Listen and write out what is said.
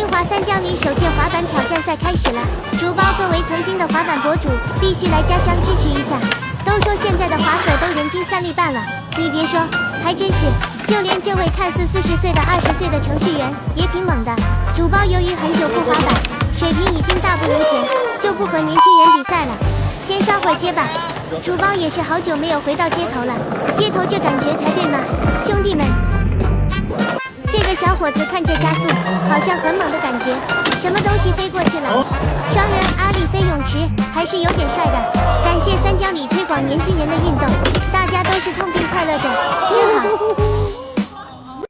金华三江里首届滑板挑战赛开始了，竹包作为曾经的滑板博主，必须来家乡支持一下。都说现在的滑手都人均3粒半了，你别说，还真是。就连这位看似40岁的20岁的程序员也挺猛的。主包由于很久不滑板，水平已经大不如前，就不和年轻人比赛了，先刷会儿街吧。主包也是好久没有回到街头了，街头这感觉才对嘛，兄弟们。这个小伙子看着加速，好像很猛的感觉，什么东西飞过去了？双人阿里飞泳池还是有点帅的。感谢三江里推广年轻人的运动，大家都是痛并快乐着，真好。